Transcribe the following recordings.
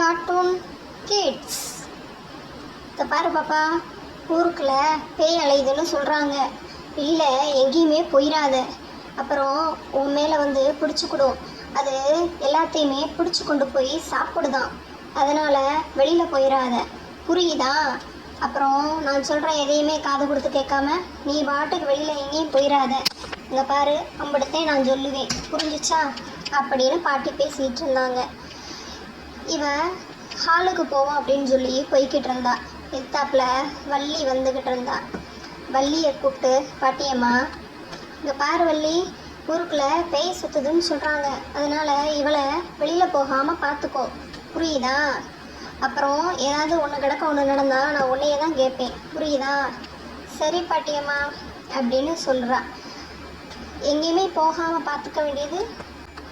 Cartoon kids. இதை பாரு பாப்பா, ஊருக்குள்ள பேய் அலையுதுன்னு சொல்கிறாங்க. இல்லை, எங்கேயுமே போயிடாத, அப்புறம் உன் மேலே வந்து பிடிச்சிக்கிடும். அது எல்லாத்தையுமே பிடிச்சி கொண்டு போய் சாப்பிடுதான். அதனால் வெளியில் போயிடாத, புரியுதா? அப்புறம் நான் சொல்கிறேன், எதையுமே காது கொடுத்து கேட்காம நீ பாட்டுக்கு வெளியில் எங்கேயும் போயிடாத. இங்கே பாரு, அம்படுத்தே நான் சொல்லுவேன், புரிஞ்சிச்சா? அப்படின்னு பாட்டி பேசிகிட்டு இருந்தாங்க. இவன் ஹாலுக்கு போவோம் அப்படின்னு சொல்லி போய்கிட்டு இருந்தா. எத்தாப்புல வள்ளி வந்துக்கிட்டு இருந்தா. வள்ளியை கூப்பிட்டு, பாட்டியம்மா இங்கே பாரு வள்ளி, ஊருக்குள்ளே பேய் சுற்றுதுன்னு சொல்கிறாங்க. அதனால் இவளை வெளியில் போகாமல் பார்த்துக்கோ, புரியுதா? அப்புறம் ஏதாவது ஒன்று கிடக்க ஒன்று நடந்தால் நான் உன்னையே தான் கேட்பேன், புரியுதா? சரி பாட்டியம்மா அப்படின்னு சொல்கிறா. எங்கேயுமே போகாமல் பார்த்துக்க வேண்டியது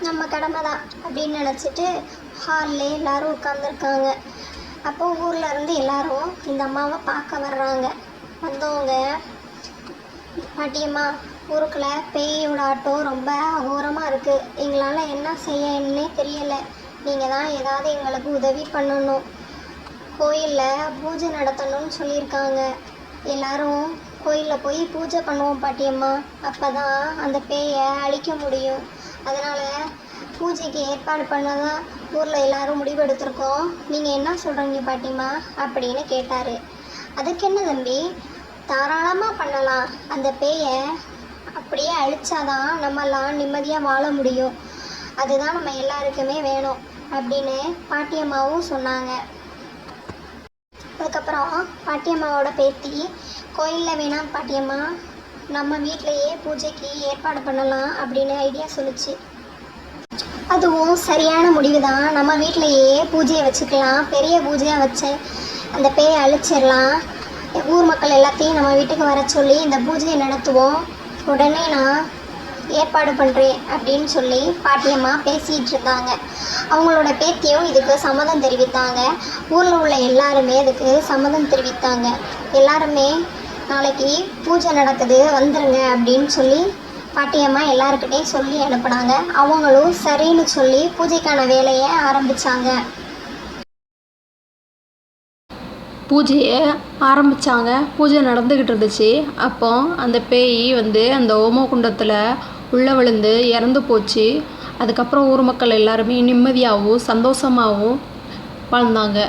நம்ம கடமை தான் அப்படின்னு நினச்சிட்டு ஹாலில் எல்லோரும் உட்காந்துருக்காங்க. அப்போது ஊரில் இருந்து எல்லோரும் இந்த அம்மாவை பார்க்க வர்றாங்க. வந்தவங்க, பாட்டியம்மா ஊருக்குள்ளே பேயோட ஆட்டம் ரொம்ப அகோரமாக இருக்குது, எங்களால் என்ன செய்யன்னே தெரியலை, நீங்கள் தான் ஏதாவது எங்களுக்கு உதவி பண்ணணும். கோயிலில் பூஜை நடத்தணும்னு சொல்லியிருக்காங்க. எல்லோரும் கோயிலில் போய் பூஜை பண்ணுவோம் பாட்டியம்மா, அப்போ தான் அந்த பேயை அழிக்க முடியும். அதனால் பூஜைக்கு ஏற்பாடு பண்ண தான் ஊரில் எல்லோரும் முடிவெடுத்திருக்கோம். நீங்கள் என்ன சொல்கிறீங்க பாட்டிம்மா அப்படின்னு கேட்டார். அதுக்கு என்ன தம்பி, தாராளமாக பண்ணலாம். அந்த பேயை அப்படியே அழிச்சாதான் நம்மெல்லாம் நிம்மதியாக வாழ முடியும். அதுதான் நம்ம எல்லாருக்குமே வேணும் அப்படின்னு பாட்டியம்மாவும் சொன்னாங்க. அதுக்கப்புறம் பாட்டியம்மாவோட பேத்தி, கோயிலில் வேணாம் பாட்டியம்மா, நம்ம வீட்டிலையே பூஜைக்கு ஏற்பாடு பண்ணலாம் அப்படின்னு ஐடியா சொல்லிச்சு. அதுவும் சரியான முடிவு தான். நம்ம வீட்டிலையே பூஜையை வச்சுக்கலாம், பெரிய பூஜையாக வச்சு அந்த பேயை அழிச்சிடலாம். ஊர் மக்கள் எல்லாத்தையும் நம்ம வீட்டுக்கு வர சொல்லி இந்த பூஜையை நடத்துவோம். உடனே நான் ஏற்பாடு பண்ணுறேன் அப்படின்னு சொல்லி பாட்டியம்மா பேசிகிட்டு இருந்தாங்க. அவங்களோட பேத்தியும் இதுக்கு சம்மதம் தெரிவித்தாங்க. ஊரில் உள்ள எல்லாருமே இதுக்கு சம்மதம் தெரிவித்தாங்க. எல்லாருமே நாளைக்கு பூஜை நடக்குது வந்துடுங்க அப்படின்னு சொல்லி பாட்டியம்மா எல்லாருக்கிட்டையும் சொல்லி அனுப்புனாங்க. அவங்களும் சரின்னு சொல்லி பூஜைக்கான வேலையை ஆரம்பித்தாங்க. பூஜையை ஆரம்பித்தாங்க. பூஜை நடந்துக்கிட்டு இருந்துச்சு. அப்போ அந்த பேய் வந்து அந்த ஓமகுண்டத்தில் உள்ளே விழுந்து இறந்து போச்சு. அதுக்கப்புறம் ஊர் மக்கள் எல்லாருமே நிம்மதியாகவும் சந்தோஷமாகவும் வாழ்ந்தாங்க.